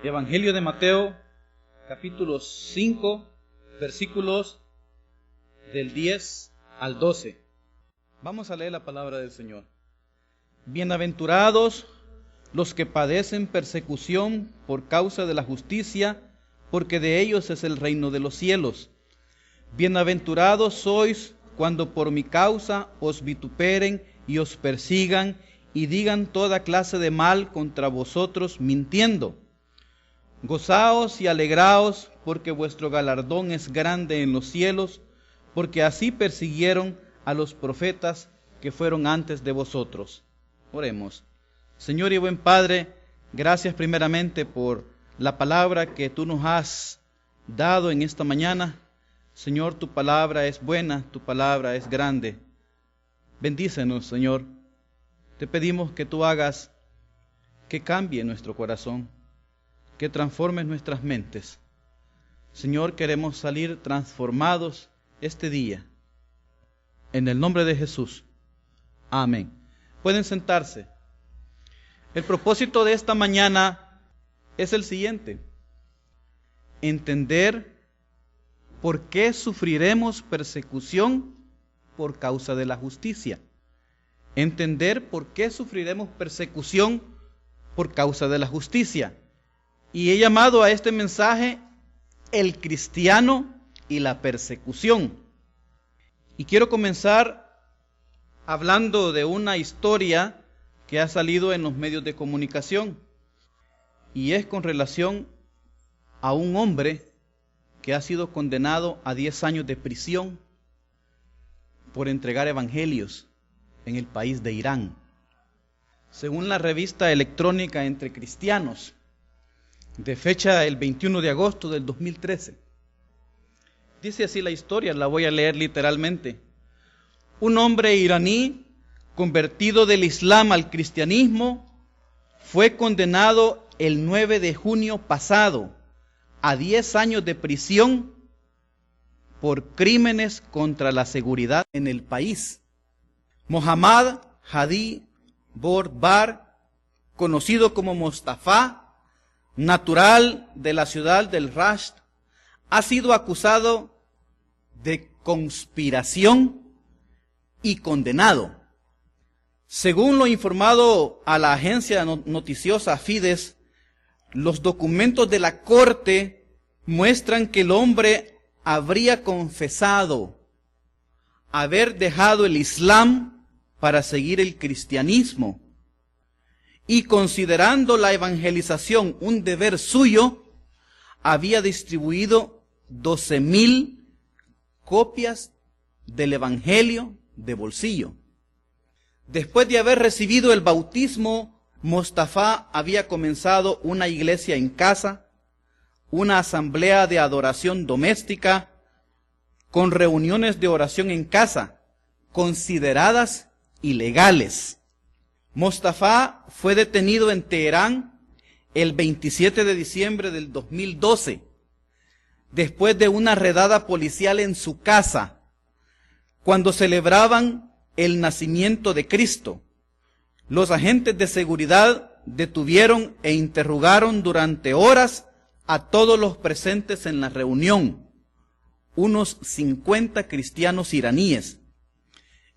Evangelio de Mateo, capítulo 5, versículos del 10 al 12. Vamos a leer la palabra del Señor. Bienaventurados los que padecen persecución por causa de la justicia, porque de ellos es el reino de los cielos. Bienaventurados sois cuando por mi causa os vituperen y os persigan y digan toda clase de mal contra vosotros mintiendo. Gozaos y alegraos, porque vuestro galardón es grande en los cielos, porque así persiguieron a los profetas que fueron antes de vosotros. Oremos. Señor y buen Padre, gracias primeramente por la palabra que tú nos has dado en esta mañana. Señor, tu palabra es buena, tu palabra es grande. Bendícenos, Señor. Te pedimos que tú hagas que cambie nuestro corazón, que transformes nuestras mentes. Señor, queremos salir transformados este día. En el nombre de Jesús. Amén. Pueden sentarse. El propósito de esta mañana es el siguiente: entender por qué sufriremos persecución por causa de la justicia. Entender por qué sufriremos persecución por causa de la justicia. Y he llamado a este mensaje el cristiano y la persecución. Y quiero comenzar hablando de una historia que ha salido en los medios de comunicación. Y es con relación a un hombre que ha sido condenado a 10 años de prisión por entregar evangelios en el país de Irán. Según la revista electrónica Entre Cristianos, de fecha el 21 de agosto del 2013. Dice así la historia, la voy a leer literalmente. Un hombre iraní convertido del Islam al cristianismo fue condenado el 9 de junio pasado a 10 años de prisión por crímenes contra la seguridad en el país. Mohammad Hadi Bordbar, conocido como Mostafa, natural de la ciudad del Rasht, ha sido acusado de conspiración y condenado. Según lo informado a la agencia noticiosa Fides, los documentos de la corte muestran que el hombre habría confesado haber dejado el Islam para seguir el cristianismo. Y considerando la evangelización un deber suyo, había distribuido 12,000 copias del evangelio de bolsillo. Después de haber recibido el bautismo, Mostafa había comenzado una iglesia en casa, una asamblea de adoración doméstica, con reuniones de oración en casa, consideradas ilegales. Mostafa fue detenido en Teherán el 27 de diciembre del 2012, después de una redada policial en su casa, cuando celebraban el nacimiento de Cristo. Los agentes de seguridad detuvieron e interrogaron durante horas a todos los presentes en la reunión, unos 50 cristianos iraníes.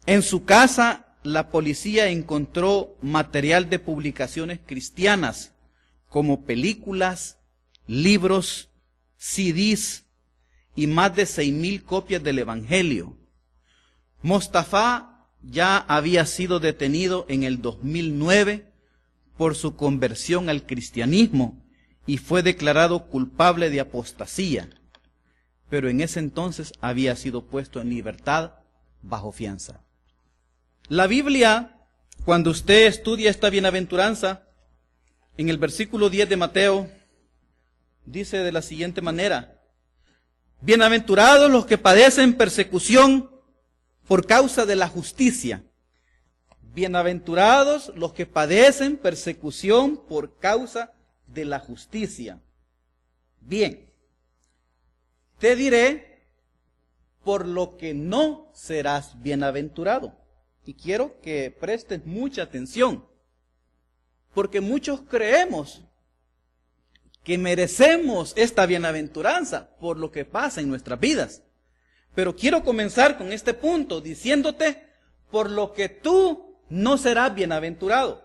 En su casa, la policía encontró material de publicaciones cristianas, como películas, libros, CDs y más de 6,000 copias del Evangelio. Mostafa ya había sido detenido en el 2009 por su conversión al cristianismo y fue declarado culpable de apostasía, pero en ese entonces había sido puesto en libertad bajo fianza. La Biblia, cuando usted estudia esta bienaventuranza, en el versículo 10 de Mateo, dice de la siguiente manera: bienaventurados los que padecen persecución por causa de la justicia. Bienaventurados los que padecen persecución por causa de la justicia. Bien, te diré por lo que no serás bienaventurado. Y quiero que prestes mucha atención, porque muchos creemos que merecemos esta bienaventuranza por lo que pasa en nuestras vidas. Pero quiero comenzar con este punto diciéndote por lo que tú no serás bienaventurado.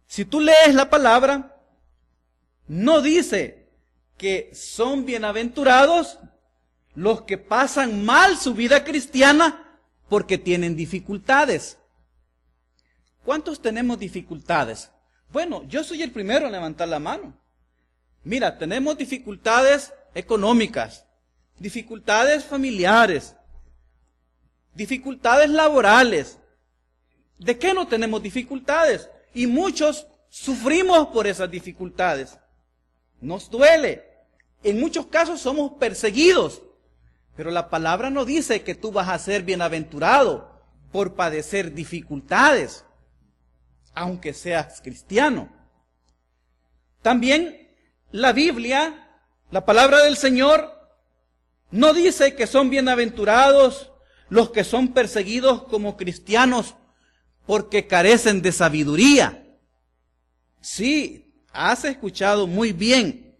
Si tú lees la palabra, no dice que son bienaventurados los que pasan mal su vida cristiana porque tienen dificultades. ¿Cuántos tenemos dificultades? Bueno, yo soy el primero en levantar la mano. Mira, tenemos dificultades económicas, dificultades familiares, dificultades laborales. ¿De qué no tenemos dificultades? Y muchos sufrimos por esas dificultades. Nos duele. En muchos casos somos perseguidos. Pero la palabra no dice que tú vas a ser bienaventurado por padecer dificultades, aunque seas cristiano. También la Biblia, la palabra del Señor, no dice que son bienaventurados los que son perseguidos como cristianos porque carecen de sabiduría. Sí, has escuchado muy bien.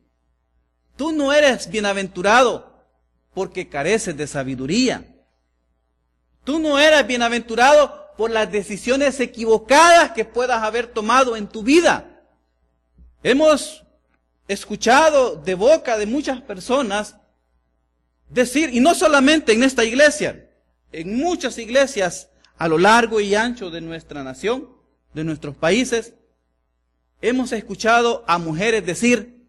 Tú no eres bienaventurado porque careces de sabiduría. Tú no eres bienaventurado por las decisiones equivocadas que puedas haber tomado en tu vida. Hemos escuchado de boca de muchas personas decir, y no solamente en esta iglesia, en muchas iglesias a lo largo y ancho de nuestra nación, de nuestros países, hemos escuchado a mujeres decir,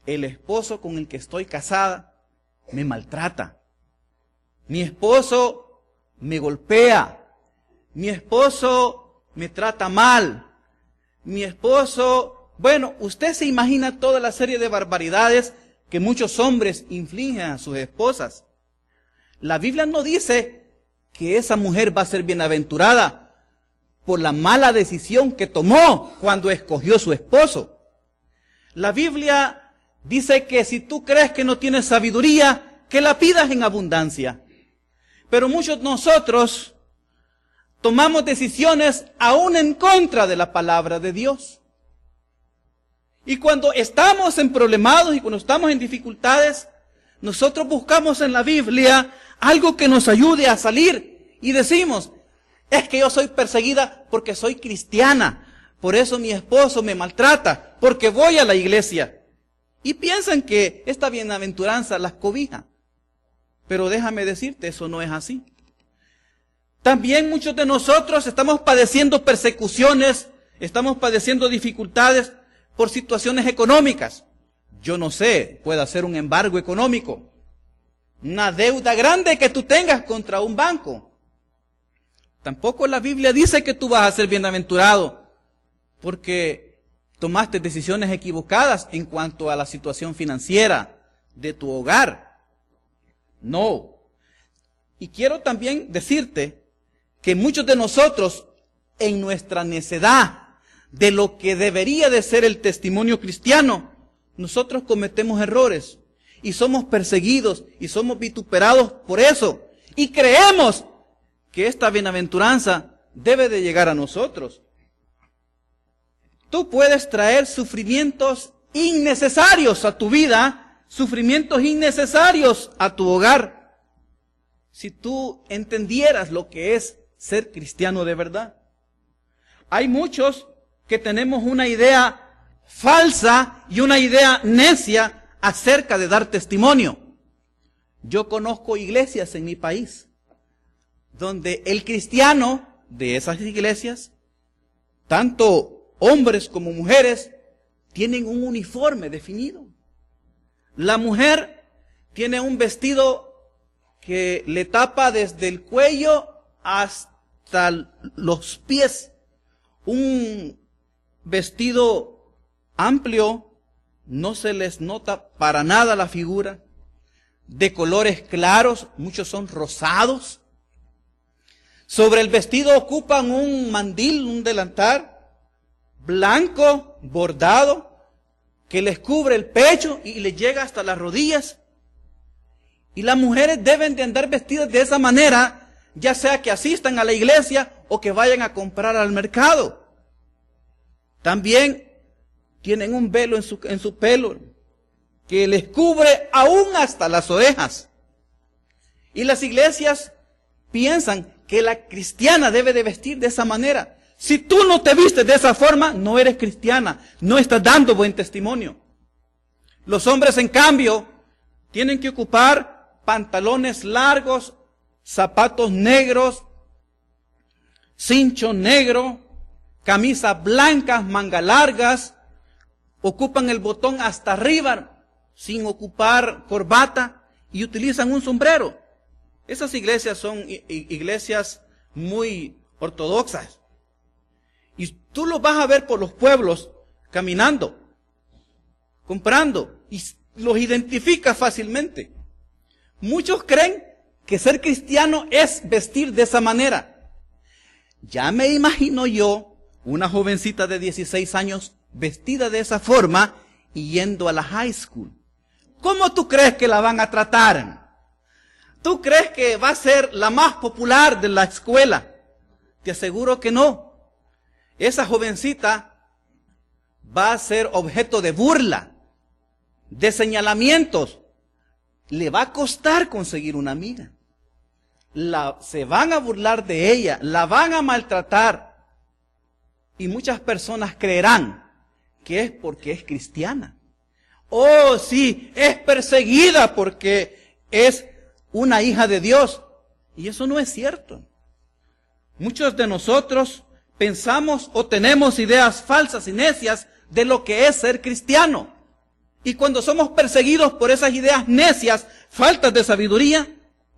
el esposo con el que estoy casada me maltrata. Mi esposo me golpea. Mi esposo me trata mal. Mi esposo... Bueno, usted se imagina toda la serie de barbaridades que muchos hombres infligen a sus esposas. La Biblia no dice que esa mujer va a ser bienaventurada por la mala decisión que tomó cuando escogió su esposo. La Biblia dice que si tú crees que no tienes sabiduría, que la pidas en abundancia. Pero muchos de nosotros tomamos decisiones aún en contra de la palabra de Dios. Y cuando estamos en problemados y cuando estamos en dificultades, nosotros buscamos en la Biblia algo que nos ayude a salir. Y decimos, es que yo soy perseguida porque soy cristiana. Por eso mi esposo me maltrata, porque voy a la iglesia. Y piensan que esta bienaventuranza las cobija. Pero déjame decirte, eso no es así. También muchos de nosotros estamos padeciendo persecuciones, estamos padeciendo dificultades por situaciones económicas. Yo no sé, puede ser un embargo económico, una deuda grande que tú tengas contra un banco. Tampoco la Biblia dice que tú vas a ser bienaventurado porque tomaste decisiones equivocadas en cuanto a la situación financiera de tu hogar. No. Y quiero también decirte que muchos de nosotros, en nuestra necedad de lo que debería de ser el testimonio cristiano, nosotros cometemos errores y somos perseguidos y somos vituperados por eso. Y creemos que esta bienaventuranza debe de llegar a nosotros. Tú puedes traer sufrimientos innecesarios a tu vida, sufrimientos innecesarios a tu hogar, si tú entendieras lo que es ser cristiano de verdad. Hay muchos que tenemos una idea falsa y una idea necia acerca de dar testimonio. Yo conozco iglesias en mi país donde el cristiano de esas iglesias, tanto hombres como mujeres, tienen un uniforme definido. La mujer tiene un vestido que le tapa desde el cuello hasta los pies. Un vestido amplio, no se les nota para nada la figura. De colores claros, muchos son rosados. Sobre el vestido ocupan un mandil, un delantal blanco, bordado, que les cubre el pecho y les llega hasta las rodillas. Y las mujeres deben de andar vestidas de esa manera, ya sea que asistan a la iglesia o que vayan a comprar al mercado. También tienen un velo en su pelo que les cubre aún hasta las orejas. Y las iglesias piensan que la cristiana debe de vestir de esa manera. Si tú no te vistes de esa forma, no eres cristiana, no estás dando buen testimonio. Los hombres, en cambio, tienen que ocupar pantalones largos, zapatos negros, cincho negro, camisas blancas, mangas largas, ocupan el botón hasta arriba sin ocupar corbata y utilizan un sombrero. Esas iglesias son iglesias muy ortodoxas. Y tú los vas a ver por los pueblos caminando, comprando, y los identificas fácilmente. Muchos creen que ser cristiano es vestir de esa manera. Ya me imagino yo una jovencita de 16 años vestida de esa forma y yendo a la high school. ¿Cómo tú crees que la van a tratar? ¿Tú crees que va a ser la más popular de la escuela? Te aseguro que no. Esa jovencita va a ser objeto de burla, de señalamientos. Le va a costar conseguir una amiga. Se van a burlar de ella, la van a maltratar. Y muchas personas creerán que es porque es cristiana. Oh, sí, es perseguida porque es una hija de Dios. Y eso no es cierto. Muchos de nosotros pensamos o tenemos ideas falsas y necias de lo que es ser cristiano. Y cuando somos perseguidos por esas ideas necias, faltas de sabiduría,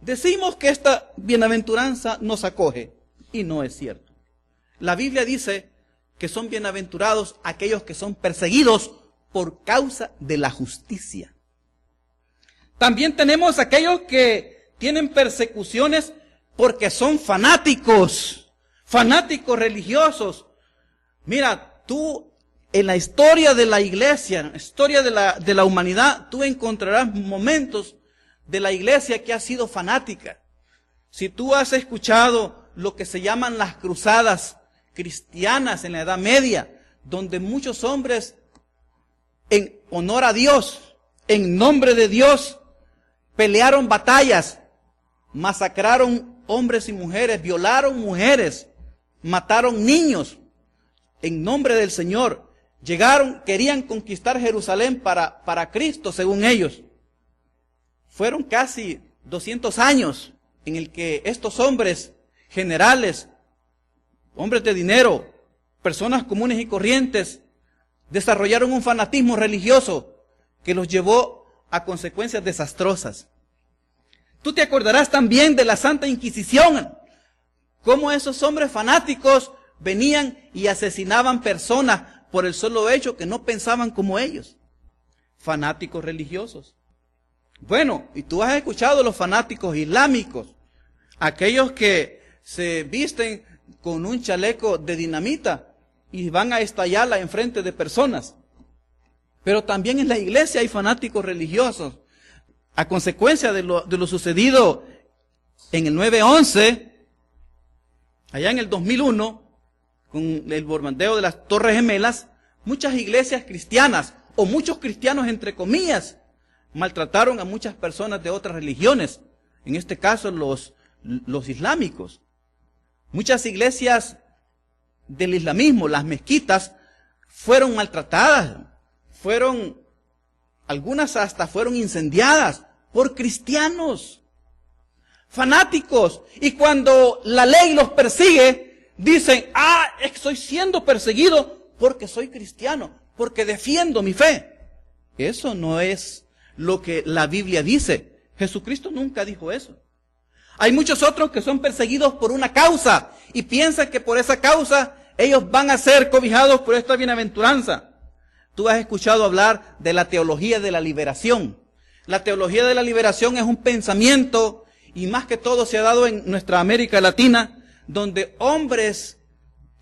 decimos que esta bienaventuranza nos acoge. Y no es cierto. La Biblia dice que son bienaventurados aquellos que son perseguidos por causa de la justicia. También tenemos aquellos que tienen persecuciones porque son fanáticos religiosos. Mira, tú en la historia de la iglesia, en la historia de la humanidad, tú encontrarás momentos de la iglesia que ha sido fanática. Si tú has escuchado lo que se llaman las cruzadas cristianas en la Edad Media, donde muchos hombres, en honor a Dios, en nombre de Dios, pelearon batallas, masacraron hombres y mujeres, violaron mujeres, mataron niños, en nombre del Señor. Querían conquistar Jerusalén para Cristo, según ellos. Fueron casi 200 años en el que estos hombres, generales, hombres de dinero, personas comunes y corrientes, desarrollaron un fanatismo religioso que los llevó a consecuencias desastrosas. Tú te acordarás también de la Santa Inquisición, cómo esos hombres fanáticos venían y asesinaban personas por el solo hecho que no pensaban como ellos. Fanáticos religiosos. Bueno, y tú has escuchado los fanáticos islámicos, aquellos que se visten con un chaleco de dinamita y van a estallarla enfrente de personas. Pero también en la iglesia hay fanáticos religiosos. A consecuencia de lo sucedido en el 9/11, allá en el 2001, con el bombardeo de las Torres Gemelas, muchas iglesias cristianas, o muchos cristianos entre comillas, maltrataron a muchas personas de otras religiones, en este caso los islámicos. Muchas iglesias del islamismo, las mezquitas, fueron maltratadas, algunas hasta fueron incendiadas por cristianos, fanáticos. Y cuando la ley los persigue, dicen, estoy siendo perseguido porque soy cristiano, porque defiendo mi fe. Eso no es lo que la Biblia dice. Jesucristo nunca dijo eso. Hay muchos otros que son perseguidos por una causa y piensan que por esa causa ellos van a ser cobijados por esta bienaventuranza. Tú has escuchado hablar de la teología de la liberación. La teología de la liberación es un pensamiento, y más que todo se ha dado en nuestra América Latina, donde hombres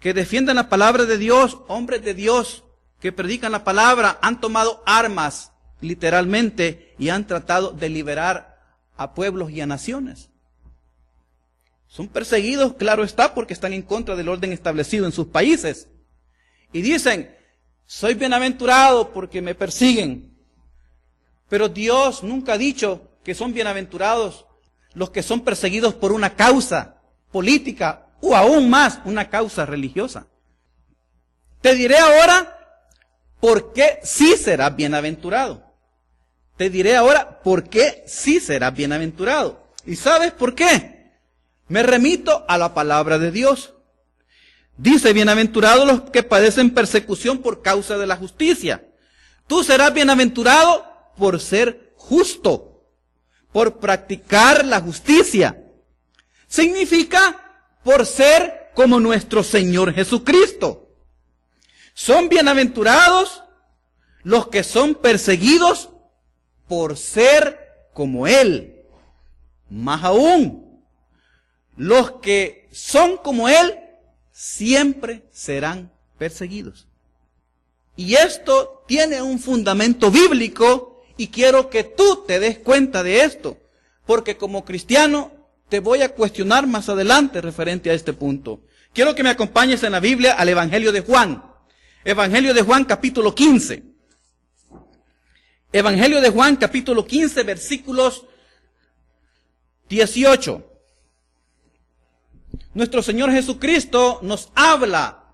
que defienden la palabra de Dios, hombres de Dios que predican la palabra, han tomado armas, literalmente, y han tratado de liberar a pueblos y a naciones. Son perseguidos, claro está, porque están en contra del orden establecido en sus países. Y dicen, soy bienaventurado porque me persiguen. Pero Dios nunca ha dicho que son bienaventurados los que son perseguidos por una causa política o aún más una causa religiosa. Te diré ahora por qué sí serás bienaventurado. Te diré ahora por qué sí serás bienaventurado. ¿Y sabes por qué? Me remito a la palabra de Dios. Dice, bienaventurados los que padecen persecución por causa de la justicia. Tú serás bienaventurado por ser justo, por practicar la justicia. Significa por ser como nuestro Señor Jesucristo. Son bienaventurados los que son perseguidos por ser como Él. Más aún, los que son como Él siempre serán perseguidos. Y esto tiene un fundamento bíblico y quiero que tú te des cuenta de esto, porque como cristiano te voy a cuestionar más adelante referente a este punto. Quiero que me acompañes en la Biblia al Evangelio de Juan. Evangelio de Juan capítulo 15. Evangelio de Juan capítulo 15 versículos 18. Nuestro Señor Jesucristo nos habla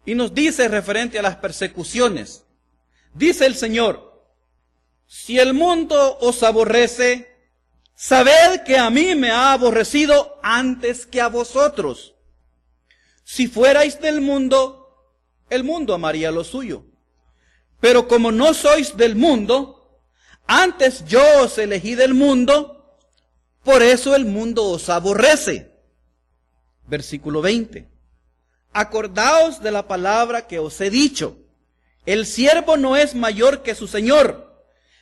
y nos dice referente a las persecuciones. Dice el Señor, si el mundo os aborrece, sabed que a mí me ha aborrecido antes que a vosotros. Si fuerais del mundo, el mundo amaría lo suyo. Pero como no sois del mundo, antes yo os elegí del mundo, por eso el mundo os aborrece. Versículo 20. Acordaos de la palabra que os he dicho. El siervo no es mayor que su señor.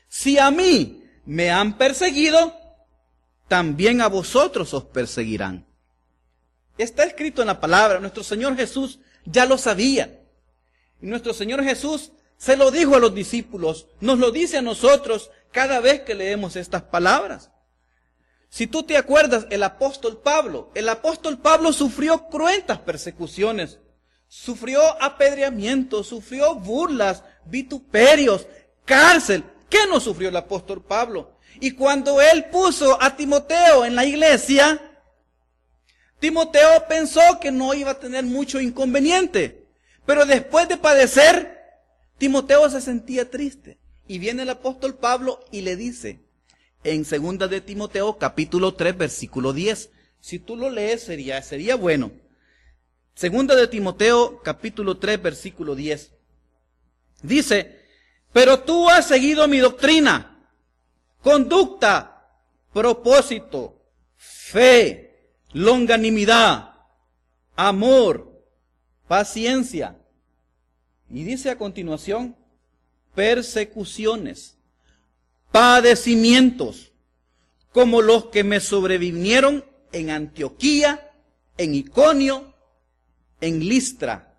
Si a mí me han perseguido, también a vosotros os perseguirán. Está escrito en la palabra, nuestro Señor Jesús ya lo sabía. Y nuestro Señor Jesús se lo dijo a los discípulos, nos lo dice a nosotros cada vez que leemos estas palabras. Si tú te acuerdas, el apóstol Pablo sufrió cruentas persecuciones, sufrió apedreamientos, sufrió burlas, vituperios, cárcel. ¿Qué no sufrió el apóstol Pablo? Y cuando él puso a Timoteo en la iglesia, Timoteo pensó que no iba a tener mucho inconveniente. Pero después de padecer, Timoteo se sentía triste. Y viene el apóstol Pablo y le dice, en 2 de Timoteo capítulo 3 versículo 10. Si tú lo lees sería bueno. 2 de Timoteo capítulo 3 versículo 10. Dice, pero tú has seguido mi doctrina, conducta, propósito, fe, longanimidad, amor, paciencia. Y dice a continuación, persecuciones, padecimientos, como los que me sobrevinieron en Antioquía, en Iconio, en Listra.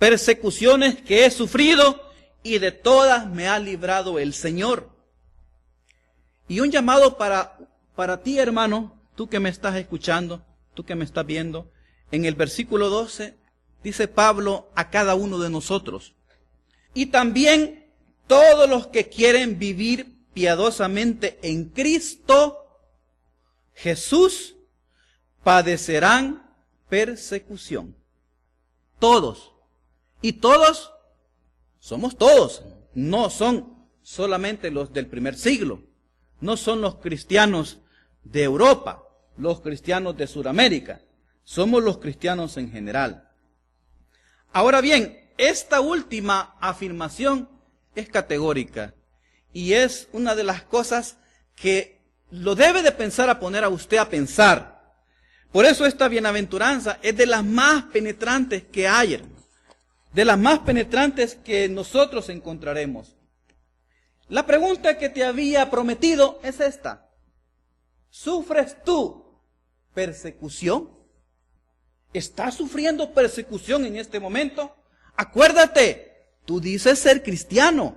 Persecuciones que he sufrido y de todas me ha librado el Señor. Y un llamado para ti, hermano, tú que me estás escuchando, tú que me estás viendo. En el versículo 12 dice Pablo a cada uno de nosotros. Y también todos los que quieren vivir piadosamente en Cristo Jesús padecerán persecución. Todos. Y todos somos todos. No son solamente los del primer siglo. No son los cristianos de Europa, los cristianos de Sudamérica. Somos los cristianos en general. Ahora bien, esta última afirmación es categórica y es una de las cosas que lo debe de pensar a poner a usted a pensar. Por eso esta bienaventuranza es de las más penetrantes que hay, hermano. De las más penetrantes que nosotros encontraremos. La pregunta que te había prometido es esta. ¿Sufres tú persecución? ¿Estás sufriendo persecución en este momento? Acuérdate, tú dices ser cristiano.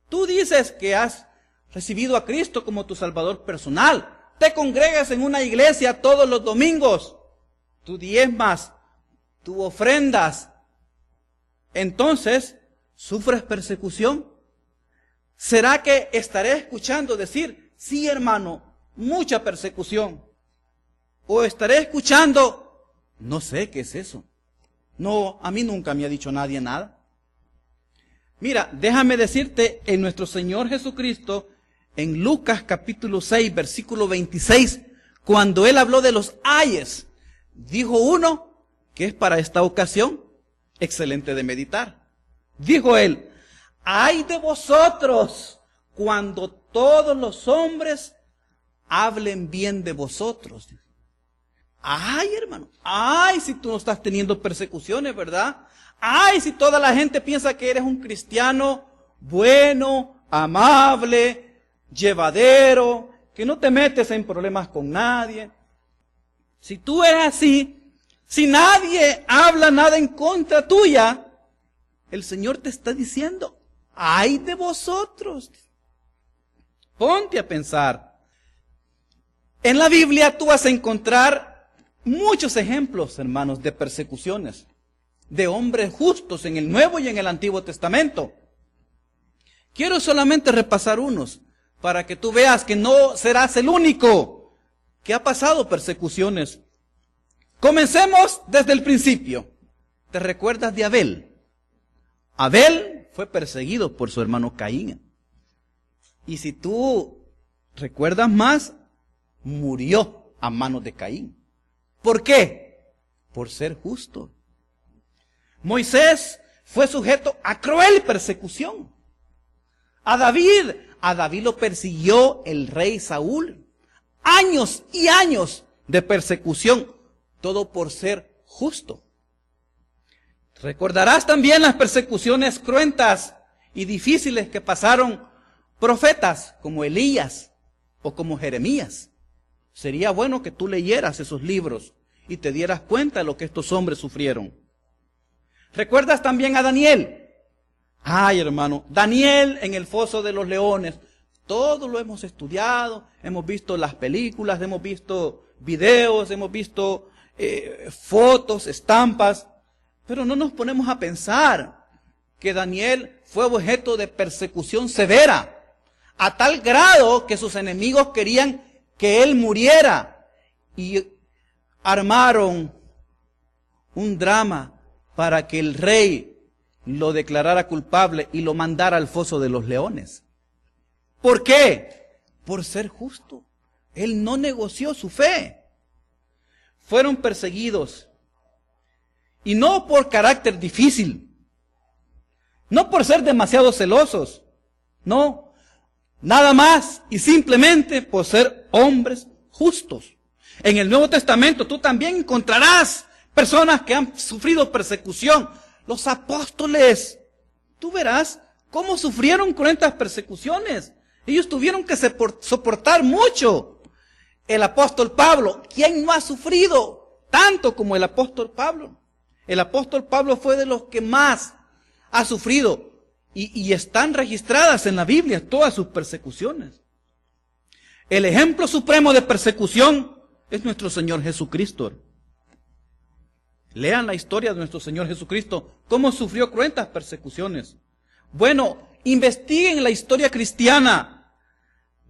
Tú dices que has recibido a Cristo como tu Salvador personal. Te congregas en una iglesia todos los domingos. Tú diezmas, tú ofrendas. Entonces, ¿sufres persecución? ¿Será que estaré escuchando decir, sí, hermano, mucha persecución? ¿O estaré escuchando, no sé qué es eso? No, a mí nunca me ha dicho nadie nada. Mira, déjame decirte, en nuestro Señor Jesucristo, en Lucas capítulo 6, versículo 26, cuando Él habló de los ayes, dijo uno que es para esta ocasión excelente de meditar. Dijo Él, ay de vosotros cuando todos los hombres hablen bien de vosotros. Ay, hermano, ay si tú no estás teniendo persecuciones, ¿verdad? Ay si toda la gente piensa que eres un cristiano bueno, amable, llevadero, que no te metes en problemas con nadie. Si tú eres así, si nadie habla nada en contra tuya, el Señor te está diciendo, ay de vosotros. Ponte a pensar. En la Biblia tú vas a encontrar muchos ejemplos, hermanos, de persecuciones, de hombres justos en el Nuevo y en el Antiguo Testamento. Quiero solamente repasar unos, para que tú veas que no serás el único que ha pasado persecuciones. Comencemos desde el principio. ¿Te recuerdas de Abel? Abel fue perseguido por su hermano Caín. Y si tú recuerdas más, murió a manos de Caín. ¿Por qué? Por ser justo. Moisés fue sujeto a cruel persecución. A David lo persiguió el rey Saúl. Años y años de persecución, todo por ser justo. Recordarás también las persecuciones cruentas y difíciles que pasaron profetas como Elías o como Jeremías. Sería bueno que tú leyeras esos libros y te dieras cuenta de lo que estos hombres sufrieron. ¿Recuerdas también a Daniel? Ay, hermano, Daniel en el foso de los leones. Todo lo hemos estudiado, hemos visto las películas, hemos visto videos, hemos visto fotos, estampas, pero no nos ponemos a pensar que Daniel fue objeto de persecución severa, a tal grado que sus enemigos querían que él muriera y armaron un drama para que el rey lo declarara culpable y lo mandara al foso de los leones. ¿Por qué? Por ser justo. Él no negoció su fe. Fueron perseguidos. Y no por carácter difícil. No por ser demasiado celosos. No. Nada más y simplemente por ser hombres justos. En el Nuevo Testamento tú también encontrarás personas que han sufrido persecución. Los apóstoles. Tú verás cómo sufrieron cruentas persecuciones. Ellos tuvieron que soportar mucho. El apóstol Pablo, ¿quién no ha sufrido tanto como el apóstol Pablo? El apóstol Pablo fue de los que más ha sufrido. Y están registradas en la Biblia todas sus persecuciones. El ejemplo supremo de persecución es nuestro Señor Jesucristo. Lean la historia de nuestro Señor Jesucristo, cómo sufrió cruentas persecuciones. Bueno, investiguen la historia cristiana.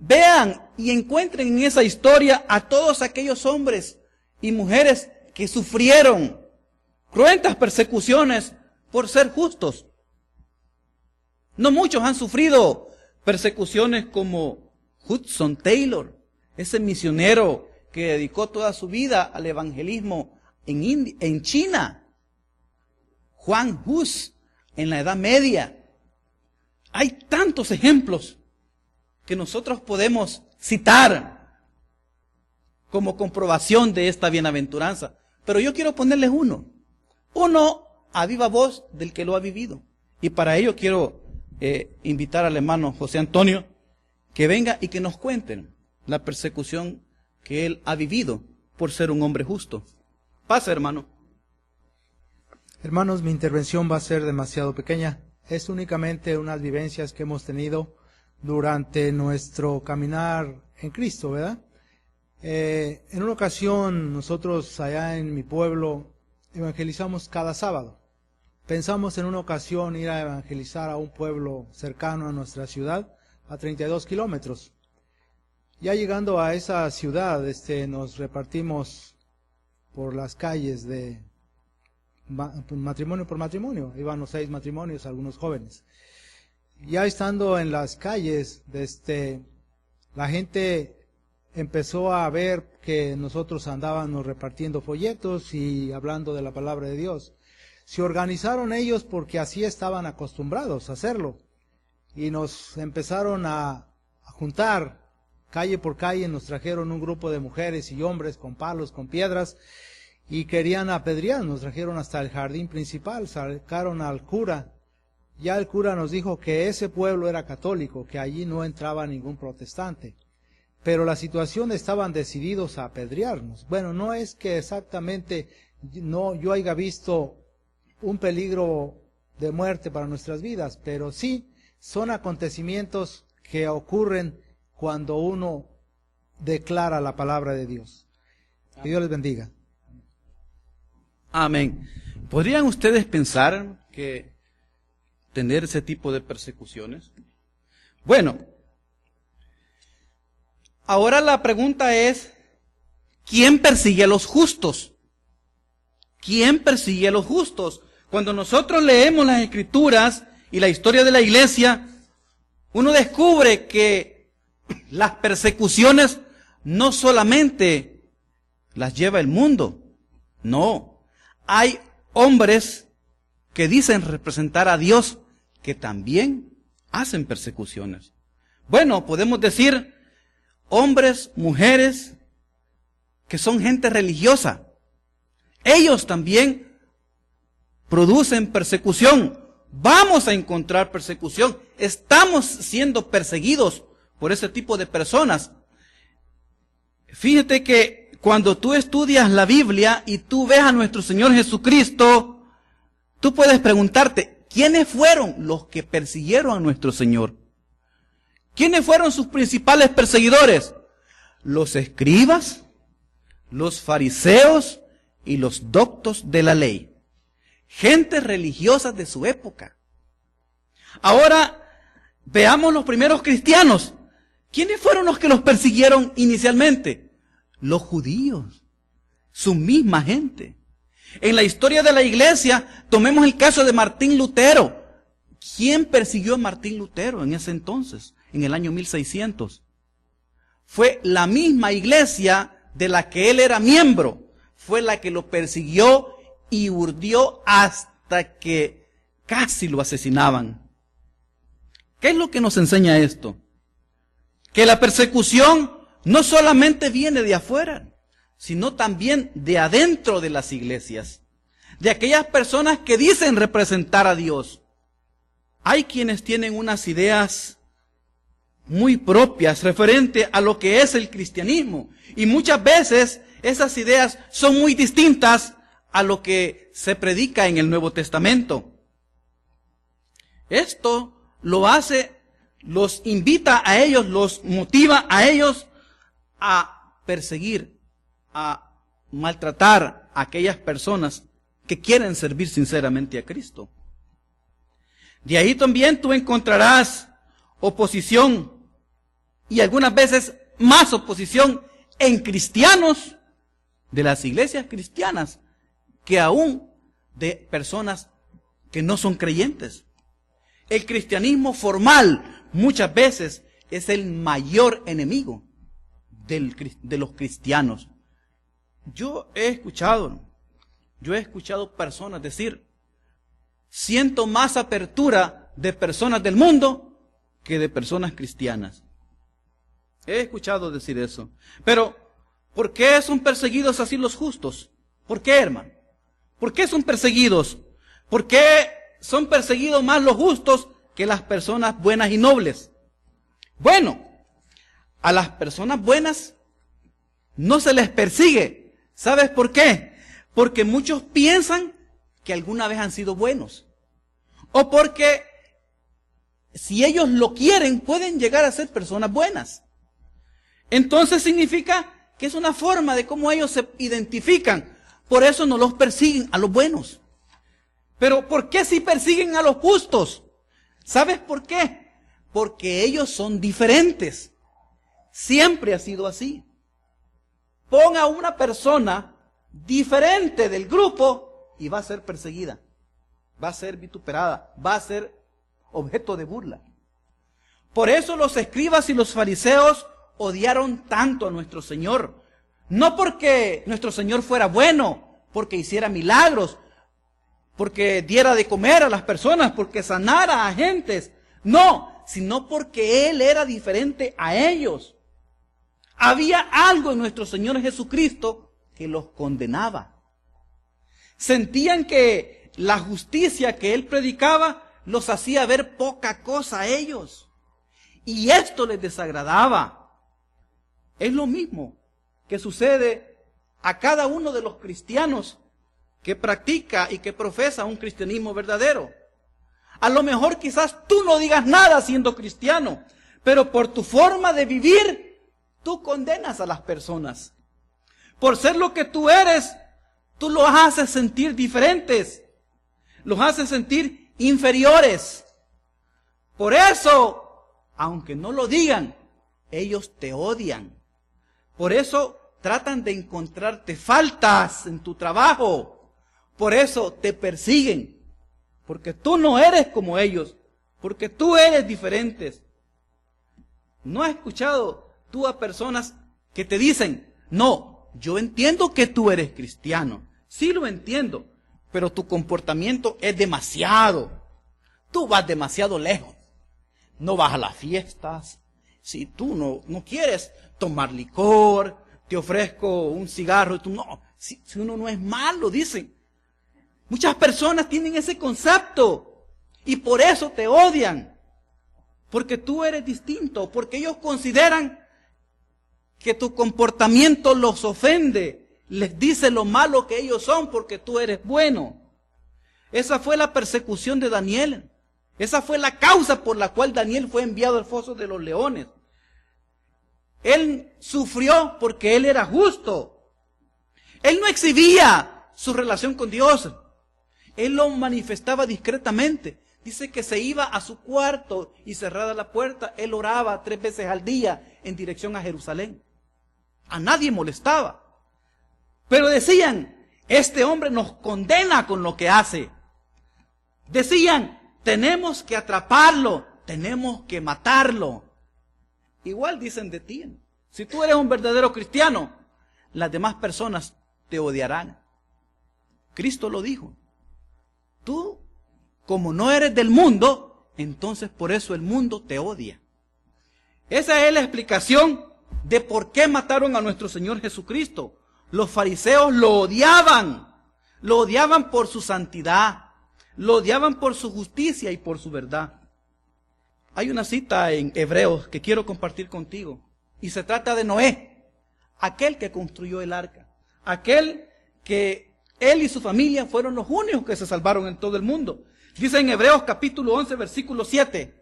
Vean y encuentren en esa historia a todos aquellos hombres y mujeres que sufrieron cruentas persecuciones por ser justos. No muchos han sufrido persecuciones como Hudson Taylor, ese misionero que dedicó toda su vida al evangelismo en China. Juan Hus en la Edad Media. Hay tantos ejemplos que nosotros podemos citar como comprobación de esta bienaventuranza. Pero yo quiero ponerles uno a viva voz del que lo ha vivido. Y para ello quiero invitar al hermano José Antonio que venga y que nos cuenten la persecución que él ha vivido por ser un hombre justo. Pasa, hermano. Hermanos, mi intervención va a ser demasiado pequeña. Es únicamente unas vivencias que hemos tenido durante nuestro caminar en Cristo, ¿verdad? En una ocasión, nosotros allá en mi pueblo evangelizamos cada sábado. pensamos en una ocasión ir a evangelizar a un pueblo cercano a nuestra ciudad, a 32 kilómetros. Ya llegando a esa ciudad, nos repartimos por las calles de matrimonio por matrimonio. Iban los 6 matrimonios, algunos jóvenes. Ya estando en las calles, la gente empezó a ver que nosotros andábamos repartiendo folletos y hablando de la palabra de Dios. Se organizaron ellos porque así estaban acostumbrados a hacerlo. Y nos empezaron a juntar calle por calle, nos trajeron un grupo de mujeres y hombres con palos, con piedras, y querían apedrear. Nos trajeron hasta el jardín principal, sacaron al cura. Ya el cura nos dijo que ese pueblo era católico, que allí no entraba ningún protestante. Pero la situación, estaban decididos a apedrearnos. Bueno, no es que exactamente yo haya visto un peligro de muerte para nuestras vidas, pero sí son acontecimientos que ocurren cuando uno declara la palabra de Dios. Que Dios les bendiga. Amén. ¿Podrían ustedes pensar que tener ese tipo de persecuciones? Bueno, ahora la pregunta es, ¿quién persigue a los justos? ¿Quién persigue a los justos? Cuando nosotros leemos las Escrituras y la historia de la iglesia, uno descubre que las persecuciones no solamente las lleva el mundo, no. Hay hombres que dicen representar a Dios que también hacen persecuciones. Bueno, podemos decir hombres, mujeres que son gente religiosa. Ellos también producen persecución. Vamos a encontrar persecución. Estamos siendo perseguidos por ese tipo de personas. Fíjate que cuando tú estudias la Biblia y tú ves a nuestro Señor Jesucristo, tú puedes preguntarte, ¿quiénes fueron los que persiguieron a nuestro Señor? ¿Quiénes fueron sus principales perseguidores? Los escribas, los fariseos y los doctos de la ley. Gentes religiosas de su época. Ahora, veamos los primeros cristianos. ¿Quiénes fueron los que los persiguieron inicialmente? Los judíos, su misma gente. En la historia de la iglesia, tomemos el caso de Martín Lutero. ¿Quién persiguió a Martín Lutero en ese entonces, en el año 1600? Fue la misma iglesia de la que él era miembro, fue la que lo persiguió y urdió hasta que casi lo asesinaban. ¿Qué es lo que nos enseña esto? Que la persecución no solamente viene de afuera, sino también de adentro de las iglesias, de aquellas personas que dicen representar a Dios. Hay quienes tienen unas ideas muy propias referente a lo que es el cristianismo, y muchas veces esas ideas son muy distintas a lo que se predica en el Nuevo Testamento. Esto lo hace, los invita a ellos, los motiva a ellos a perseguir, a maltratar a aquellas personas que quieren servir sinceramente a Cristo. De ahí también tú encontrarás oposición, y algunas veces más oposición en cristianos de las iglesias cristianas que aún de personas que no son creyentes. El cristianismo formal muchas veces es el mayor enemigo de los cristianos. Yo he escuchado personas decir, siento más apertura de personas del mundo que de personas cristianas. He escuchado decir eso. Pero, ¿por qué son perseguidos así los justos? ¿Por qué, hermano? ¿Por qué son perseguidos? ¿Por qué son perseguidos más los justos que las personas buenas y nobles? Bueno, a las personas buenas no se les persigue. ¿Sabes por qué? Porque muchos piensan que alguna vez han sido buenos. O porque si ellos lo quieren, pueden llegar a ser personas buenas. Entonces significa que es una forma de cómo ellos se identifican. Por eso no los persiguen a los buenos. Pero ¿por qué si persiguen a los justos? ¿Sabes por qué? Porque ellos son diferentes. Siempre ha sido así. Pon a una persona diferente del grupo y va a ser perseguida, va a ser vituperada, va a ser objeto de burla. Por eso los escribas y los fariseos odiaron tanto a nuestro Señor. No porque nuestro Señor fuera bueno, porque hiciera milagros, porque diera de comer a las personas, porque sanara a gentes. No, sino porque Él era diferente a ellos. Había algo en nuestro Señor Jesucristo que los condenaba. Sentían que la justicia que Él predicaba los hacía ver poca cosa a ellos. Y esto les desagradaba. Es lo mismo que sucede a cada uno de los cristianos que practica y que profesa un cristianismo verdadero. A lo mejor quizás tú no digas nada siendo cristiano, pero por tu forma de vivir, tú condenas a las personas. Por ser lo que tú eres, tú los haces sentir diferentes, los haces sentir inferiores. Por eso, aunque no lo digan, ellos te odian. Por eso tratan de encontrarte faltas en tu trabajo. Por eso te persiguen, porque tú no eres como ellos, porque tú eres diferente. ¿No has escuchado tú a personas que te dicen, no, yo entiendo que tú eres cristiano, sí lo entiendo, pero tu comportamiento es demasiado, tú vas demasiado lejos, no vas a las fiestas, si tú no quieres tomar licor, te ofrezco un cigarro, y tú no, si uno no es malo, dicen. Muchas personas tienen ese concepto y por eso te odian, porque tú eres distinto, porque ellos consideran que tu comportamiento los ofende, les dice lo malo que ellos son porque tú eres bueno. Esa fue la persecución de Daniel, esa fue la causa por la cual Daniel fue enviado al foso de los leones. Él sufrió porque él era justo, él no exhibía su relación con Dios. Él lo manifestaba discretamente. Dice que se iba a su cuarto y cerrada la puerta, él oraba 3 veces al día en dirección a Jerusalén. A nadie molestaba. Pero decían, este hombre nos condena con lo que hace. Decían, tenemos que atraparlo, tenemos que matarlo. Igual dicen de ti. Si tú eres un verdadero cristiano, las demás personas te odiarán. Cristo lo dijo. Tú, como no eres del mundo, entonces por eso el mundo te odia. Esa es la explicación de por qué mataron a nuestro Señor Jesucristo. Los fariseos lo odiaban por su santidad, lo odiaban por su justicia y por su verdad. Hay una cita en Hebreos que quiero compartir contigo, y se trata de Noé, aquel que construyó el arca, aquel que él y su familia fueron los únicos que se salvaron en todo el mundo. Dice en Hebreos capítulo 11, versículo 7,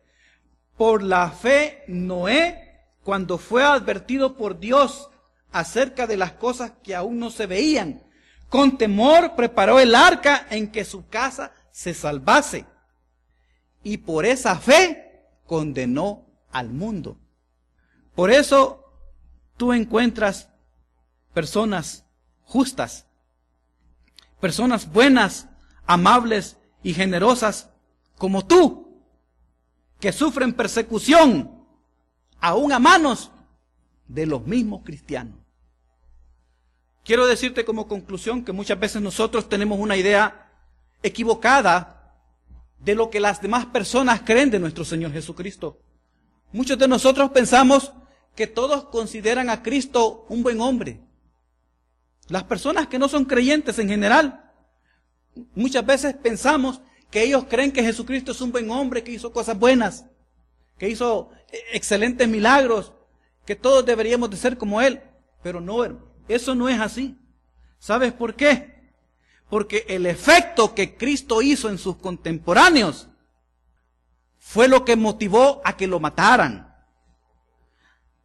por la fe Noé, cuando fue advertido por Dios acerca de las cosas que aún no se veían, con temor preparó el arca en que su casa se salvase. Y por esa fe condenó al mundo. Por eso tú encuentras personas justas, personas buenas, amables y generosas como tú, que sufren persecución aún a manos de los mismos cristianos. Quiero decirte como conclusión que muchas veces nosotros tenemos una idea equivocada de lo que las demás personas creen de nuestro Señor Jesucristo. Muchos de nosotros pensamos que todos consideran a Cristo un buen hombre. Las personas que no son creyentes en general, muchas veces pensamos que ellos creen que Jesucristo es un buen hombre, que hizo cosas buenas, que hizo excelentes milagros, que todos deberíamos de ser como Él. Pero no, eso no es así. ¿Sabes por qué? Porque el efecto que Cristo hizo en sus contemporáneos fue lo que motivó a que lo mataran.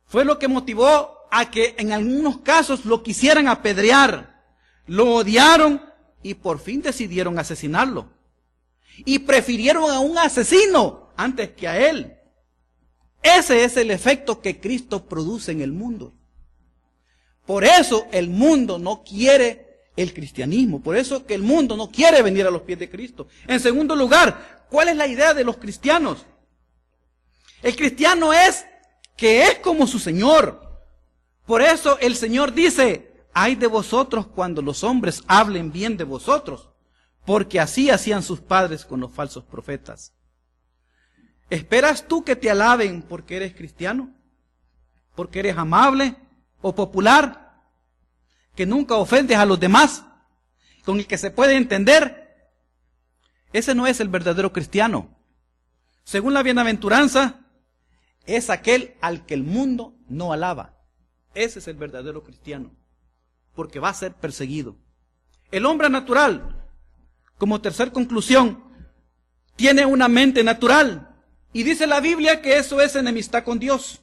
Fue lo que motivó a que en algunos casos lo quisieran apedrear. Lo odiaron y por fin decidieron asesinarlo. y prefirieron a un asesino antes que a Él. Ese es el efecto que Cristo produce en el mundo. Por eso el mundo no quiere el cristianismo. Por eso que el mundo no quiere venir a los pies de Cristo. En segundo lugar, ¿cuál es la idea de los cristianos? El cristiano es que es como su Señor. Por eso el Señor dice: ay de vosotros cuando los hombres hablen bien de vosotros, porque así hacían sus padres con los falsos profetas. ¿Esperas tú que te alaben porque eres cristiano? ¿Porque eres amable o popular? ¿Que nunca ofendes a los demás? ¿Con el que se puede entender? Ese no es el verdadero cristiano. Según la bienaventuranza, es aquel al que el mundo no alaba. Ese es el verdadero cristiano, porque va a ser perseguido. El hombre natural, como tercer conclusión, tiene una mente natural. Y dice la Biblia que eso es enemistad con Dios.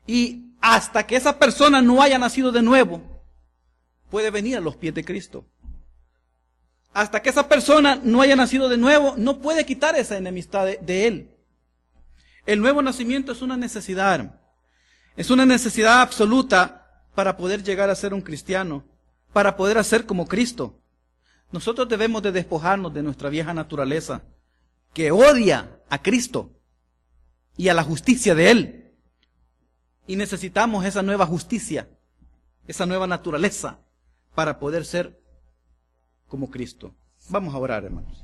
Y hasta que esa persona no haya nacido de nuevo, puede venir a los pies de Cristo. Hasta que esa persona no haya nacido de nuevo, no puede quitar esa enemistad de Él. El nuevo nacimiento es una necesidad. Es una necesidad absoluta para poder llegar a ser un cristiano, para poder ser como Cristo. Nosotros debemos de despojarnos de nuestra vieja naturaleza, que odia a Cristo y a la justicia de Él. Y necesitamos esa nueva justicia, esa nueva naturaleza, para poder ser como Cristo. Vamos a orar, hermanos.